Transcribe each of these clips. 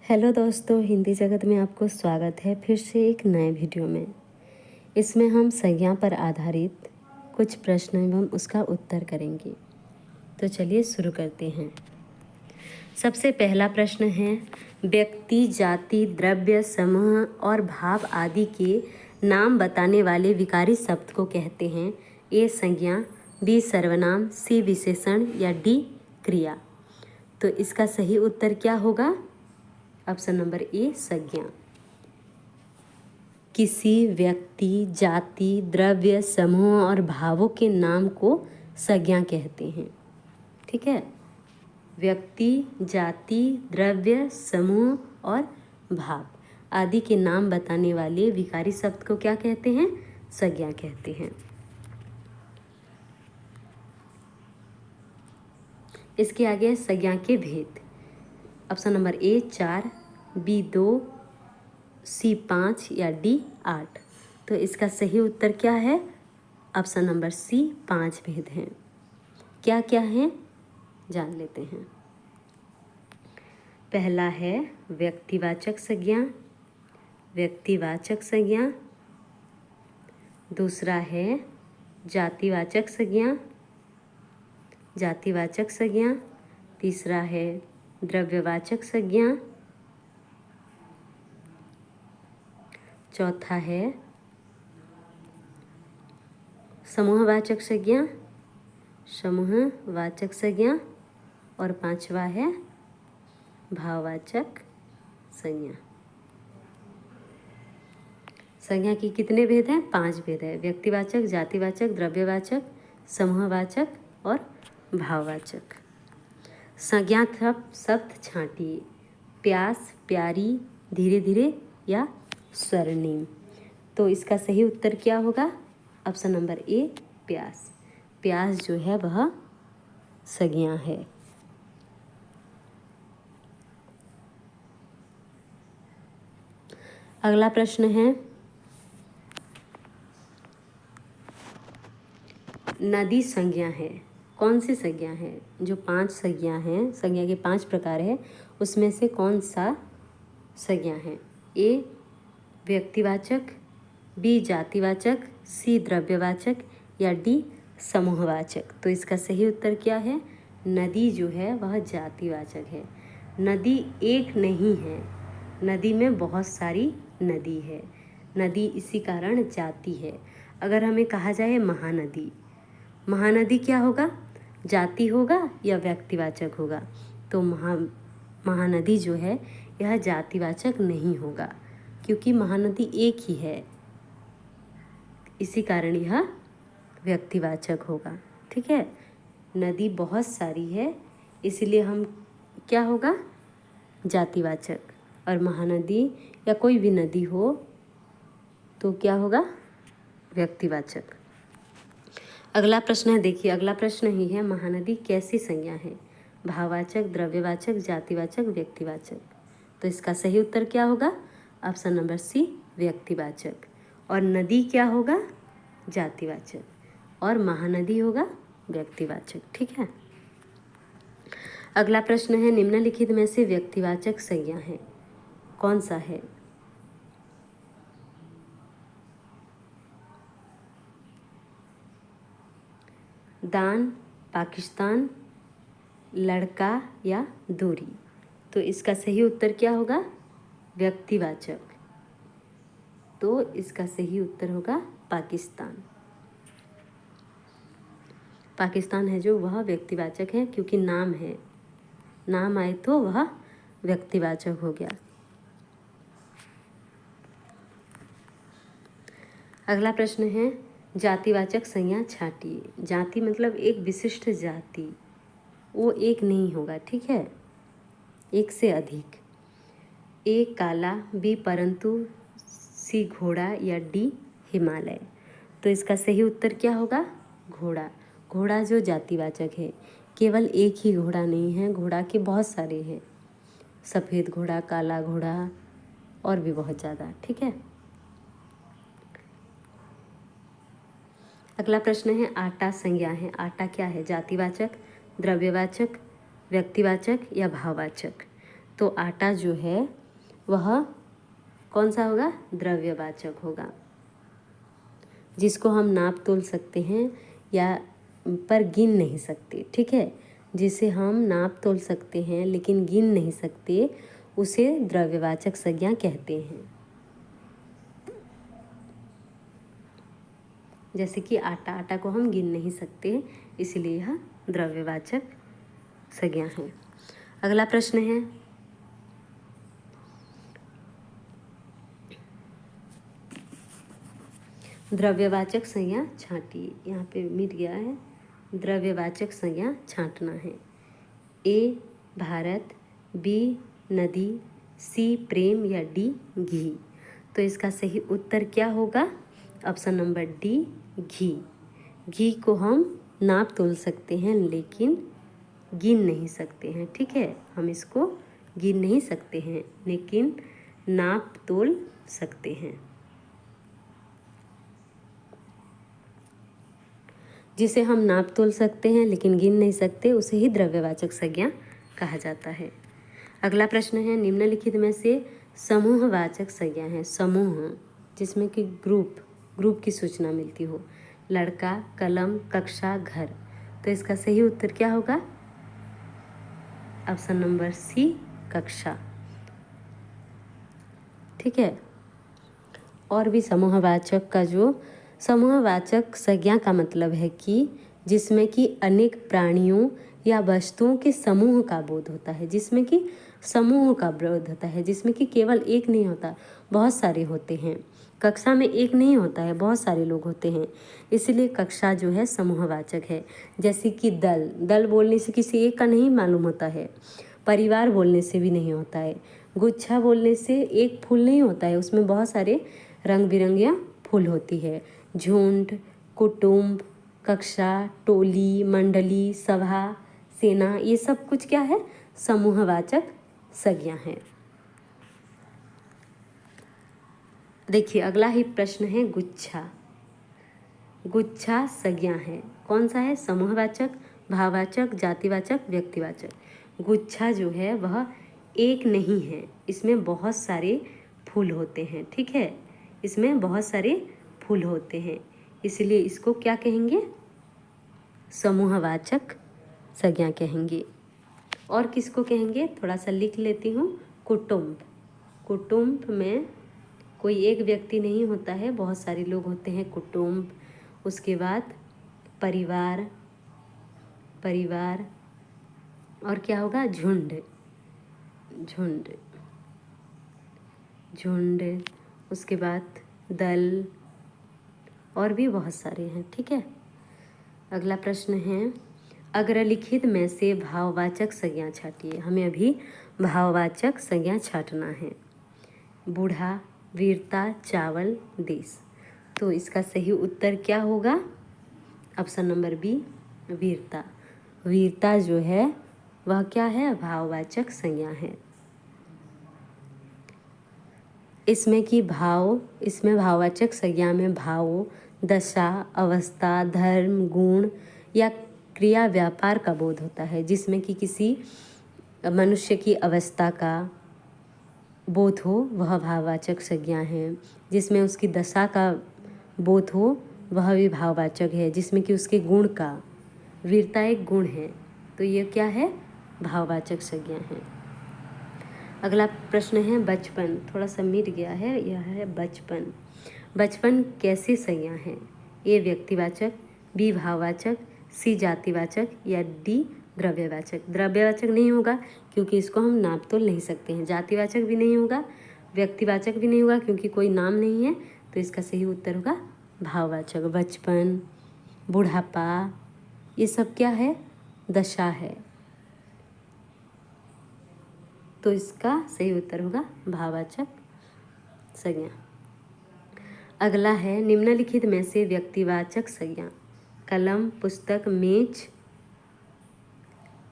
Hello दोस्तों, हिंदी जगत में आपको स्वागत है फिर से एक नए वीडियो में। इसमें हम संज्ञा पर आधारित कुछ प्रश्न एवं उसका उत्तर करेंगे। तो चलिए शुरू करते हैं। सबसे पहला प्रश्न है, व्यक्ति, जाति, द्रव्य, समूह और भाव आदि के नाम बताने वाले विकारी शब्द को कहते हैं? ए संज्ञा, बी सर्वनाम, सी विशेषण या डी क्रिया। तो इसका सही उत्तर क्या होगा? ऑप्शन नंबर ए संज्ञा। किसी व्यक्ति, जाति, द्रव्य, समूह और भावों के नाम को संज्ञा कहते हैं। ठीक है, व्यक्ति, जाति, द्रव्य, समूह और भाव आदि के नाम बताने वाले विकारी शब्द को क्या कहते हैं? संज्ञा कहते हैं। इसके आगे संज्ञा के भेद। ऑप्शन नंबर ए 4, बी 2, सी 5 या डी 8। तो इसका सही उत्तर क्या है? ऑप्शन नंबर सी 5 भेद हैं। क्या क्या हैं जान लेते हैं। पहला है व्यक्तिवाचक संज्ञा, व्यक्तिवाचक संज्ञा। दूसरा है जातिवाचक संज्ञा, जातिवाचक संज्ञा। तीसरा है द्रव्यवाचक संज्ञा। चौथा है समूहवाचक संज्ञा, समूहवाचक संज्ञा। और पांचवा है भाववाचक संज्ञा। संज्ञा की कितने भेद हैं? 5 भेद है। व्यक्तिवाचक, जातिवाचक, द्रव्यवाचक, समूहवाचक और भाववाचक। संज्ञा शब्द छांटिए। प्यास, प्यारी, धीरे धीरे या स्वर्णिम। तो इसका सही उत्तर क्या होगा? ऑप्शन नंबर ए प्यास। प्यास जो है वह संज्ञा है। अगला प्रश्न है, नदी संज्ञा है। कौन सी संज्ञा है? जो 5 संज्ञा हैं, संज्ञा के 5 प्रकार है, उसमें से कौन सा संज्ञा है? ए व्यक्तिवाचक, बी जातिवाचक, सी द्रव्यवाचक या डी समूहवाचक। तो इसका सही उत्तर क्या है? नदी जो है वह जातिवाचक है। नदी एक नहीं है, नदी में बहुत सारी नदी है। नदी इसी कारण जाति है। अगर हमें कहा जाए महानदी, महानदी क्या होगा? जाति होगा या व्यक्तिवाचक होगा? तो महानदी जो है यह जातिवाचक नहीं होगा, क्योंकि महानदी एक ही है, इसी कारण यह व्यक्तिवाचक होगा। ठीक है, नदी बहुत सारी है, इसलिए हम क्या होगा? जातिवाचक। और महानदी या कोई भी नदी हो तो क्या होगा? व्यक्तिवाचक। अगला प्रश्न है, देखिए अगला प्रश्न ही है, महानदी कैसी संज्ञा है? भाववाचक, द्रव्यवाचक, जातिवाचक, व्यक्तिवाचक। तो इसका सही उत्तर क्या होगा? ऑप्शन नंबर सी व्यक्तिवाचक। और नदी क्या होगा? जातिवाचक। और महानदी होगा व्यक्तिवाचक। ठीक है, अगला प्रश्न है, निम्नलिखित में से व्यक्तिवाचक संज्ञा है कौन सा है? दान, पाकिस्तान, लड़का या दूरी। तो इसका सही उत्तर क्या होगा? व्यक्तिवाचक। तो इसका सही उत्तर होगा पाकिस्तान। पाकिस्तान है जो वह व्यक्तिवाचक है, क्योंकि नाम है, नाम आए तो वह व्यक्तिवाचक हो गया। अगला प्रश्न है, जातिवाचक संज्ञा छांटिए। जाति मतलब एक विशिष्ट जाति, वो एक नहीं होगा। ठीक है, एक से अधिक। ए काला, बी परंतु, सी घोड़ा या डी हिमालय। तो इसका सही उत्तर क्या होगा? घोड़ा। घोड़ा जो जातिवाचक है, केवल एक ही घोड़ा नहीं है, घोड़ा के बहुत सारे हैं। सफ़ेद घोड़ा, काला घोड़ा और भी बहुत ज़्यादा। ठीक है, अगला प्रश्न है, आटा संज्ञा है। आटा क्या है? जातिवाचक, द्रव्यवाचक, व्यक्तिवाचक या भाववाचक। तो आटा जो है वह कौन सा होगा? द्रव्यवाचक होगा, जिसको हम नाप तोल सकते हैं या पर गिन नहीं सकते। ठीक है, जिसे हम नाप तोल सकते हैं लेकिन गिन नहीं सकते, उसे द्रव्यवाचक संज्ञा कहते हैं। जैसे कि आटा, आटा को हम गिन नहीं सकते, इसलिए यह द्रव्यवाचक संज्ञा है। अगला प्रश्न है, द्रव्यवाचक संज्ञा छांटिए। यहाँ पे मिट गया है, द्रव्यवाचक संज्ञा छांटना है। ए भारत, बी नदी, सी प्रेम या डी घी। तो इसका सही उत्तर क्या होगा? ऑप्शन नंबर डी घी। घी को हम नाप तोल सकते हैं लेकिन गिन नहीं सकते हैं। ठीक है, हम इसको गिन नहीं सकते हैं लेकिन नाप तोल सकते हैं। जिसे हम नाप तोल सकते हैं लेकिन गिन नहीं सकते, उसे ही द्रव्यवाचक संज्ञा कहा जाता है। अगला प्रश्न है, निम्नलिखित में से समूहवाचक संज्ञा है। समूह जिसमें कि ग्रुप की सूचना मिलती हो। लड़का, कलम, कक्षा, घर। तो इसका सही उत्तर क्या होगा? ऑप्शन नंबर सी कक्षा। ठीक है, और भी समूहवाचक का जो समूहवाचक संज्ञा का मतलब है कि जिसमें कि अनेक प्राणियों या वस्तुओं के समूह का बोध होता है, जिसमें कि समूह का बोध होता है, जिसमें कि केवल एक नहीं होता, बहुत सारे होते हैं। कक्षा में एक नहीं होता है, बहुत सारे लोग होते हैं, इसलिए कक्षा जो है समूहवाचक है। जैसे कि दल बोलने से किसी एक का नहीं मालूम होता है, परिवार बोलने से भी नहीं होता है, गुच्छा बोलने से एक फूल नहीं होता है, उसमें बहुत सारे रंग बिरंगियाँ फूल होती है। झुंड, कुटुंब, कक्षा, टोली, मंडली, सभा, सेना, ये सब कुछ क्या है? समूहवाचक संज्ञा है। देखिए अगला ही प्रश्न है, गुच्छा। गुच्छा संज्ञा है, कौन सा है? समूहवाचक, भाववाचक, जातिवाचक, व्यक्तिवाचक। गुच्छा जो है वह एक नहीं है, इसमें बहुत सारे फूल होते हैं। ठीक है, इसमें बहुत सारे फूल होते हैं, इसलिए इसको क्या कहेंगे? समूहवाचक संज्ञा कहेंगे। और किसको कहेंगे? थोड़ा सा लिख लेती हूँ। कुटुंब। कुटुंब में कोई एक व्यक्ति नहीं होता है, बहुत सारे लोग होते हैं। कुटुंब, उसके बाद परिवार, और क्या होगा? झुंड, उसके बाद दल, और भी बहुत सारे हैं। ठीक है, अगला प्रश्न है, अग्रलिखित में से भाववाचक संज्ञा छांटिए। हमें अभी भाववाचक संज्ञा छांटना है। बूढ़ा, वीरता, चावल, देश। तो इसका सही उत्तर क्या होगा? ऑप्शन नंबर बी वीरता। वीरता जो है वह क्या है? भाववाचक संज्ञा है। इसमें भाववाचक संज्ञा में भाव, दशा, अवस्था, धर्म, गुण या क्रिया, व्यापार का बोध होता है। जिसमें कि किसी मनुष्य की अवस्था का बोध हो वह भाववाचक संज्ञा है। जिसमें उसकी दशा का बोध हो वह भी भाववाचक है। जिसमें कि उसके गुण का, वीरता एक गुण है, तो ये क्या है? भाववाचक संज्ञा है। अगला प्रश्न है, बचपन। थोड़ा सा मिट गया है, यह है बचपन। बचपन कैसी संज्ञा है? ए व्यक्तिवाचक, बी भाववाचक, सी जातिवाचक या डी द्रव्यवाचक। द्रव्यवाचक नहीं होगा क्योंकि इसको हम नाप तोल नहीं सकते हैं। जातिवाचक भी नहीं होगा, व्यक्तिवाचक भी नहीं होगा क्योंकि कोई नाम नहीं है, तो इसका सही उत्तर होगा भाववाचक। बचपन, बुढ़ापा, ये सब क्या है? दशा है, तो इसका सही उत्तर होगा भाववाचक संज्ञा। अगला है, निम्नलिखित में से व्यक्तिवाचक संज्ञा। कलम, पुस्तक, मेज,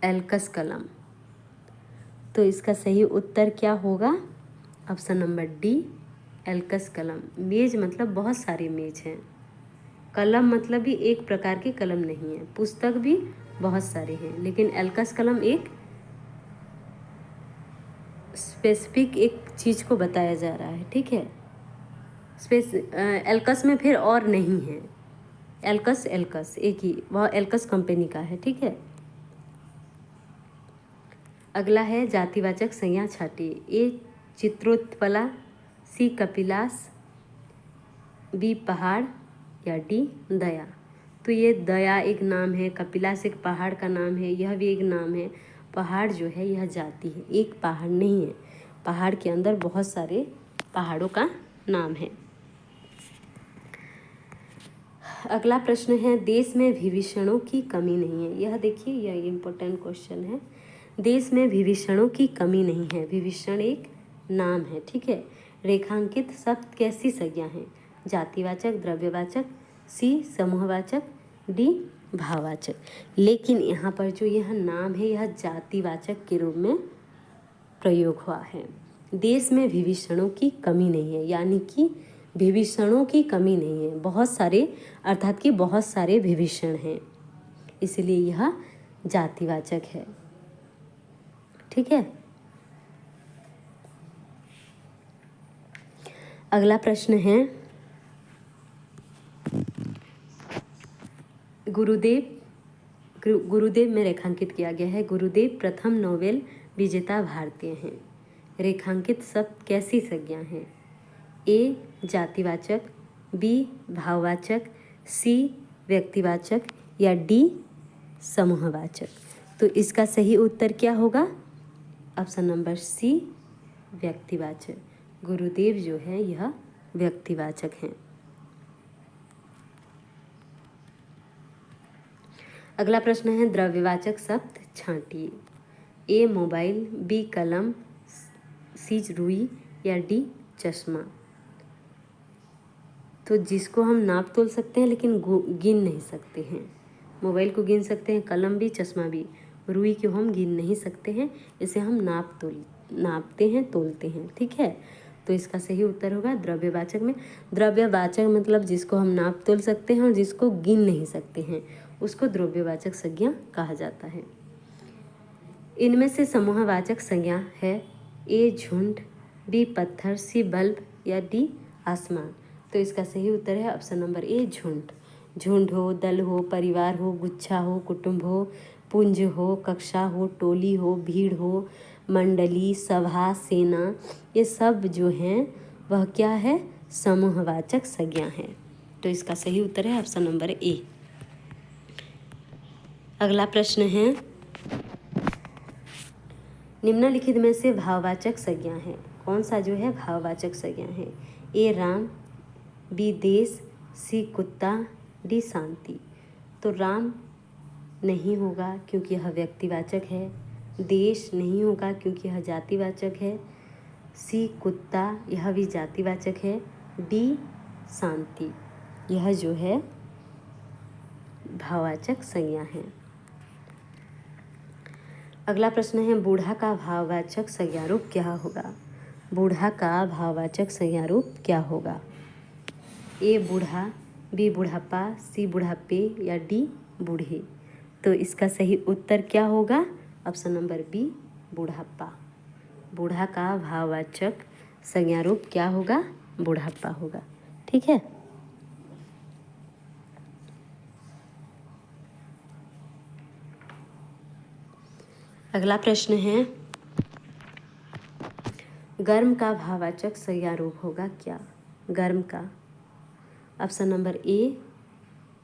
एल्कस कलम। तो इसका सही उत्तर क्या होगा? ऑप्शन नंबर डी एल्कस कलम। मेज मतलब बहुत सारे मेज हैं। कलम मतलब भी एक प्रकार के कलम नहीं है। पुस्तक भी बहुत सारे हैं, लेकिन एल्कस कलम एक स्पेसिफिक एक चीज़ को बताया जा रहा है, ठीक है। एल्कस में फिर और नहीं है, एल्कस एक ही, वह एल्कस कंपनी का है, ठीक है। अगला है जातिवाचक संज्ञा छाटी। ए चित्रोत्पला, सी कपिलास, बी पहाड़ या डी दया। तो ये दया एक नाम है, कपिलास एक पहाड़ का नाम है, यह भी एक नाम है। पहाड़ जो है यह जाति है, एक पहाड़ नहीं है। पहाड़ के अंदर बहुत सारे पहाड़ों का नाम है। अगला प्रश्न है देश में विभीषणों की कमी नहीं है। यह देखिए, यह इम्पोर्टेंट क्वेश्चन है। देश में विभीषणों की कमी नहीं है। विभीषण एक नाम है, ठीक है। रेखांकित शब्द कैसी संज्ञा है? जातिवाचक, द्रव्यवाचक, सी समूहवाचक, डी भाववाचक। लेकिन यहाँ पर जो यह नाम है यह जातिवाचक के रूप में प्रयोग हुआ है। देश में विभीषणों की कमी नहीं है, यानी कि विभीषणों की कमी नहीं है, बहुत सारे, अर्थात कि बहुत सारे विभीषण हैं, इसलिए यह जातिवाचक है, ठीक है। अगला प्रश्न है गुरुदेव में रेखांकित किया गया है। गुरुदेव प्रथम नोबेल विजेता भारतीय हैं। रेखांकित शब्द कैसी संज्ञा है? ए जातिवाचक, बी भाववाचक, सी व्यक्तिवाचक या डी समूहवाचक। तो इसका सही उत्तर क्या होगा? ऑप्शन नंबर सी व्यक्तिवाचक। गुरुदेव जो है यह व्यक्तिवाचक हैं। अगला प्रश्न है द्रव्यवाचक शब्द छांटिए। ए मोबाइल, बी कलम, सी रुई या डी चश्मा। तो जिसको हम नाप तोल सकते हैं लेकिन गिन नहीं सकते हैं। मोबाइल को गिन सकते हैं, कलम भी, चश्मा भी। रुई को हम गिन नहीं सकते हैं, इसे हम नापते हैं, तोलते हैं, ठीक है। तो इसका सही उत्तर होगा द्रव्यवाचक में। द्रव्यवाचक मतलब जिसको हम नाप तोल सकते हैं और जिसको गिन नहीं सकते हैं, उसको द्रव्यवाचक संज्ञा कहा जाता है। इनमें से समूहवाचक संज्ञा है ए झुंड, बी पत्थर, सी बल्ब या डी आसमान। तो इसका सही उत्तर है ऑप्शन नंबर ए झुंड। झुंड हो, दल हो, परिवार हो, गुच्छा हो, कुटुंब हो, पुंज हो, कक्षा हो, टोली हो, भीड़ हो, मंडली, सभा, सेना, ये सब जो हैं वह क्या है? समूहवाचक संज्ञा है। तो इसका सही उत्तर है ऑप्शन नंबर ए। अगला प्रश्न है निम्नलिखित में से भाववाचक संज्ञा है। कौन सा जो है भाववाचक संज्ञा है? ए राम, बी देश, सी कुत्ता, डी शांति। तो राम नहीं होगा क्योंकि यह व्यक्तिवाचक है। देश नहीं होगा क्योंकि यह जातिवाचक है। सी कुत्ता, यह भी जातिवाचक है। डी शांति, यह जो है भाववाचक संज्ञा है। अगला प्रश्न है बूढ़ा का भाववाचक संज्ञा रूप क्या होगा? बूढ़ा का भाववाचक संज्ञा रूप क्या होगा? ए बूढ़ा, बी बुढ़ापा, सी बुढ़ापे या डी बूढ़े। तो इसका सही उत्तर क्या होगा? ऑप्शन नंबर बी बुढ़ापा। बूढ़ा का भाववाचक संज्ञा रूप क्या होगा? बुढ़ापा होगा, ठीक है। अगला प्रश्न है गर्म का भाववाचक संज्ञा रूप होगा क्या? गर्म का ऑप्शन नंबर ए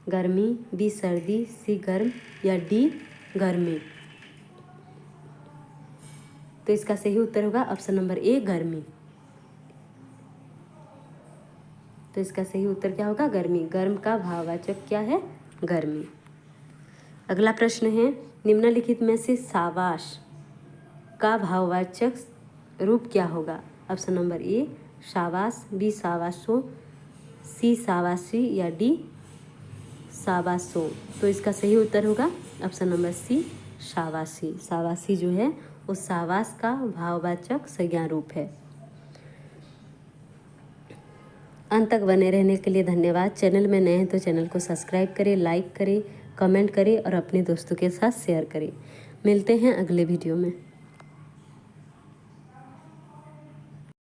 गर्मी, बी सर्दी, सी गर्म या डी गर्मी। तो इसका सही उत्तर होगा ऑप्शन नंबर ए गर्मी। तो इसका सही उत्तर क्या होगा? गर्मी। गर्म का भाववाचक क्या है? गर्मी। अगला प्रश्न है निम्नलिखित में से साबाश का भाववाचक रूप क्या होगा? ऑप्शन नंबर ए शाबाश, बी शाबाशो, सी शाबाशी या डी शाबाशो। तो इसका सही उत्तर होगा ऑप्शन नंबर सी शाबाशी। शाबाशी जो है वो शाबाश का भाववाचक संज्ञा रूप है। अंत तक बने रहने के लिए धन्यवाद। चैनल में नए हैं तो चैनल को सब्सक्राइब करें, लाइक करें, कमेंट करें और अपने दोस्तों के साथ शेयर करें। मिलते हैं अगले वीडियो में।